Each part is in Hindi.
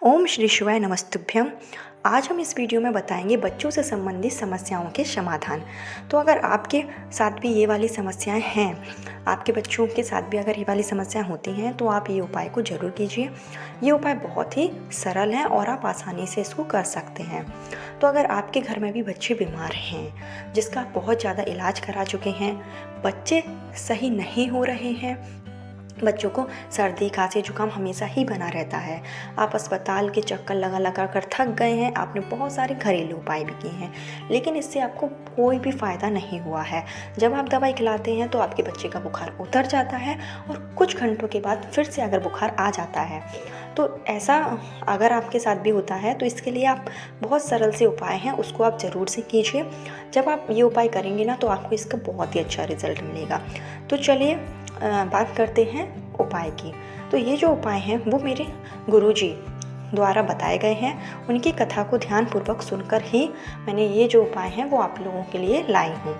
ओम श्री शिवाय नमस्तुभ्यम। आज हम इस वीडियो में बताएंगे बच्चों से संबंधित समस्याओं के समाधान। तो अगर आपके साथ भी ये वाली समस्याएं हैं, आपके बच्चों के साथ भी अगर ये वाली समस्याएं होती हैं तो आप ये उपाय को ज़रूर कीजिए। ये उपाय बहुत ही सरल है और आप आसानी से इसको कर सकते हैं। तो अगर आपके घर में भी बच्चे बीमार हैं, जिसका आप बहुत ज़्यादा इलाज करा चुके हैं, बच्चे सही नहीं हो रहे हैं, बच्चों को सर्दी खांसी जुकाम हमेशा ही बना रहता है, आप अस्पताल के चक्कर लगा कर थक गए हैं, आपने बहुत सारे घरेलू उपाय भी किए हैं लेकिन इससे आपको कोई भी फ़ायदा नहीं हुआ है। जब आप दवाई खिलाते हैं तो आपके बच्चे का बुखार उतर जाता है और कुछ घंटों के बाद फिर से अगर बुखार आ जाता है। तो ऐसा अगर आपके साथ भी होता है तो इसके लिए आप बहुत सरल से उपाय हैं, उसको आप ज़रूर से कीजिए। जब आप ये उपाय करेंगे ना तो आपको इसका बहुत ही अच्छा रिजल्ट मिलेगा। तो चलिए बात करते हैं उपाय की। तो ये जो उपाय हैं वो मेरे गुरुजी द्वारा बताए गए हैं, उनकी कथा को ध्यानपूर्वक सुनकर ही मैंने ये जो उपाय हैं वो आप लोगों के लिए लाई हूँ।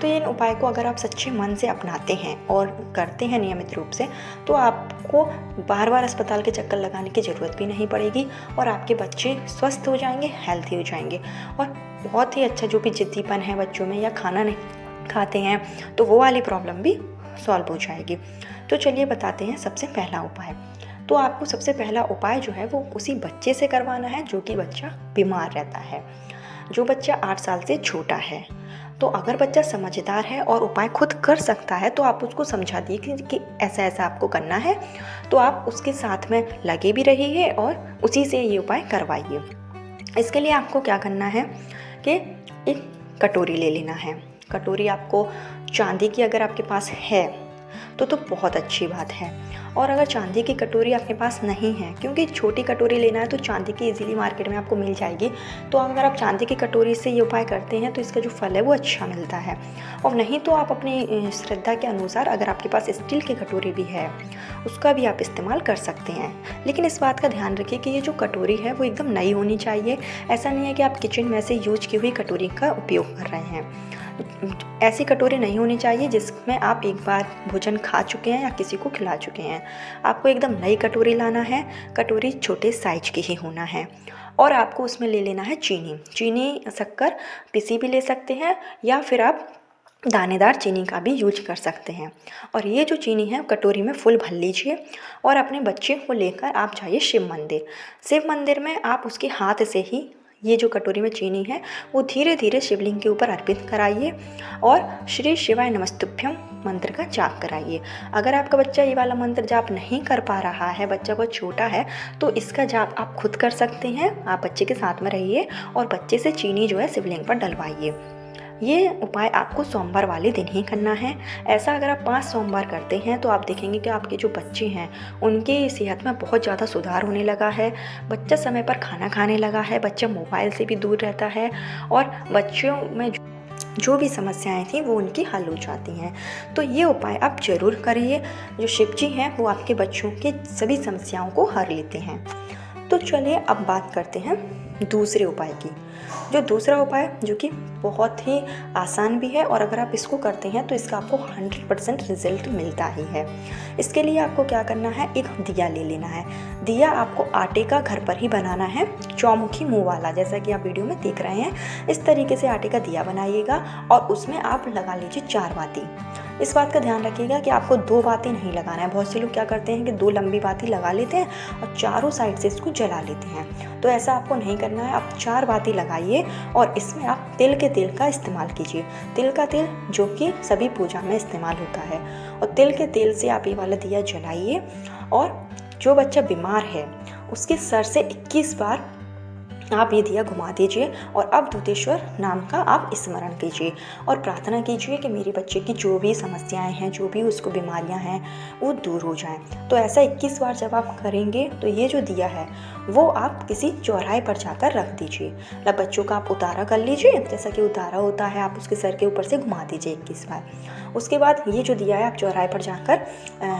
तो इन उपाय को अगर आप सच्चे मन से अपनाते हैं और करते हैं नियमित रूप से तो आपको बार बार अस्पताल के चक्कर लगाने की ज़रूरत भी नहीं पड़ेगी और आपके बच्चे स्वस्थ हो जाएंगे, हेल्थी हो जाएंगे और बहुत ही अच्छा जो भी जिद्दीपन है बच्चों में या खाना नहीं खाते हैं तो वो वाली प्रॉब्लम भी सॉल्व हो जाएगी। तो चलिए बताते हैं सबसे पहला उपाय। तो आपको सबसे पहला उपाय जो है वो उसी बच्चे से करवाना है जो कि बच्चा बीमार रहता है, जो बच्चा 8 साल से छोटा है। तो अगर बच्चा समझदार है और उपाय खुद कर सकता है तो आप उसको समझा दिए कि ऐसा ऐसा आपको करना है, तो आप उसके साथ में लगे भी रहिए और उसी से ये उपाय करवाइए। इसके लिए आपको क्या करना है कि एक कटोरी ले लेना है। कटोरी आपको चांदी की अगर आपके पास है तो बहुत अच्छी बात है, और अगर चांदी की कटोरी आपके पास नहीं है, क्योंकि छोटी कटोरी लेना है तो चांदी की इजीली मार्केट में आपको मिल जाएगी, तो अगर आप चांदी की कटोरी से ये उपाय करते हैं तो इसका जो फल है वो अच्छा मिलता है। और नहीं तो आप अपनी श्रद्धा के अनुसार अगर आपके पास स्टील की कटोरी भी है उसका भी आप इस्तेमाल कर सकते हैं। लेकिन इस बात का ध्यान रखिए कि ये जो कटोरी है वो एकदम नई होनी चाहिए। ऐसा नहीं है कि आप किचन में से यूज की हुई कटोरी का उपयोग कर रहे हैं। ऐसी कटोरी नहीं होनी चाहिए जिसमें आप एक बार भोजन खा चुके हैं या किसी को खिला चुके हैं। आपको एकदम नई कटोरी लाना है, कटोरी छोटे साइज की ही होना है और आपको उसमें ले लेना है चीनी शक्कर पिसी भी ले सकते हैं या फिर आप दानेदार चीनी का भी यूज कर सकते हैं। और ये जो चीनी है कटोरी में फुल भर लीजिए और अपने बच्चे को लेकर आप जाइए शिव मंदिर में आप उसके हाथ से ही ये जो कटोरी में चीनी है वो धीरे धीरे शिवलिंग के ऊपर अर्पित कराइए और श्री शिवाय नमस्तुभ्यम मंत्र का जाप कराइए। अगर आपका बच्चा ये वाला मंत्र जाप नहीं कर पा रहा है, बच्चा बहुत छोटा है, तो इसका जाप आप खुद कर सकते हैं। आप बच्चे के साथ में रहिए और बच्चे से चीनी जो है शिवलिंग पर डलवाइए। ये उपाय आपको सोमवार वाले दिन ही करना है। ऐसा अगर आप 5 सोमवार करते हैं तो आप देखेंगे कि आपके जो बच्चे हैं उनकी सेहत में बहुत ज़्यादा सुधार होने लगा है। बच्चा समय पर खाना खाने लगा है, बच्चा मोबाइल से भी दूर रहता है और बच्चों में जो भी समस्याएं थी वो उनकी हल हो जाती हैं। तो ये उपाय आप ज़रूर करिए। जो शिव जी हैं वो आपके बच्चों के सभी समस्याओं को हर लेते हैं। तो चलिए अब बात करते हैं दूसरे उपाय की। जो दूसरा उपाय जो कि बहुत ही आसान भी है और अगर आप इसको करते हैं तो इसका आपको 100% रिजल्ट मिलता ही है। इसके लिए आपको क्या करना है, एक दिया ले लेना है। दिया आपको आटे का घर पर ही बनाना है, चौमुखी मुँह वाला, जैसा कि आप वीडियो में देख रहे हैं। इस तरीके से आटे का दिया बनाइएगा और उसमें आप लगा लीजिए 4 बाती। इस बात का ध्यान रखिएगा कि आपको 2 बाती नहीं लगाना है। बहुत से लोग क्या करते हैं कि 2 लंबी बाती लगा लेते हैं और चारों साइड से इसको जला लेते हैं। तो ऐसा आपको नहीं करना है। आप 4 बाती लगाइए और इसमें आप तिल के तेल का इस्तेमाल कीजिए। तिल का तेल जो कि सभी पूजा में इस्तेमाल होता है, और तिल के तेल से आप ये वाला दिया जलाइए और जो बच्चा बीमार है उसके सर से 21 बार आप ये दिया घुमा दीजिए और अब दूतेश्वर नाम का आप स्मरण कीजिए और प्रार्थना कीजिए कि मेरे बच्चे की जो भी समस्याएं हैं, जो भी उसको बीमारियां हैं वो दूर हो जाएं। तो ऐसा 21 बार जब आप करेंगे तो ये जो दिया है वो आप किसी चौराहे पर जाकर रख दीजिए। मतलब बच्चों का आप उतारा कर लीजिए, जैसा कि उतारा होता है, आप उसके सर के ऊपर से घुमा दीजिए 21 बार। उसके बाद ये जो दिया है आप चौराहे पर जाकर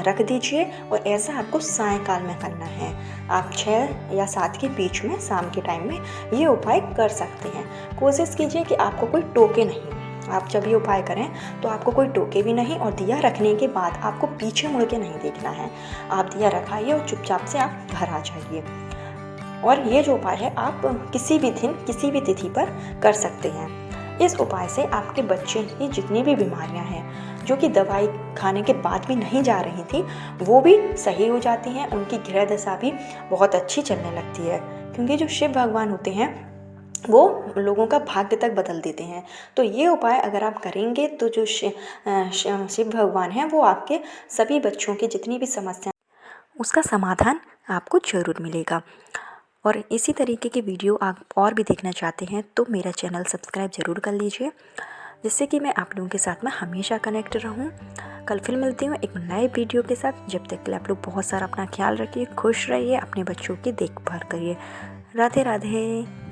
रख दीजिए और ऐसा आपको सायंकाल में करना है। आप 6 या 7 के बीच में शाम के टाइम में ये उपाय कर सकते हैं। कोशिश कीजिए कि आपको कोई टोके नहीं। आप जब ये उपाय करें तो आपको कोई टोके भी नहीं और दिया रखने के बाद आपको पीछे मुड़ के नहीं देखना है। आप दिया रखाइए और चुपचाप से आप घर आ जाइए। और ये जो उपाय है आप किसी भी दिन किसी भी तिथि पर कर सकते हैं। इस उपाय से आपके बच्चे की जितनी भी बीमारियां हैं जो कि दवाई खाने के बाद भी नहीं जा रही थी वो भी सही हो जाती हैं, उनकी गृह दशा भी बहुत अच्छी चलने लगती है। क्योंकि जो शिव भगवान होते हैं वो लोगों का भाग्य तक बदल देते हैं। तो ये उपाय अगर आप करेंगे तो जो शिव भगवान हैं वो आपके सभी बच्चों की जितनी भी समस्या उसका समाधान आपको ज़रूर मिलेगा। और इसी तरीके की वीडियो आप और भी देखना चाहते हैं तो मेरा चैनल सब्सक्राइब ज़रूर कर लीजिए, जिससे कि मैं आप लोगों के साथ में हमेशा कनेक्ट रहूं। कल फिर मिलती हूँ एक नए वीडियो के साथ। जब तक के लिए आप लोग बहुत सारा अपना ख्याल रखिए, खुश रहिए, अपने बच्चों की देखभाल करिए। राधे राधे।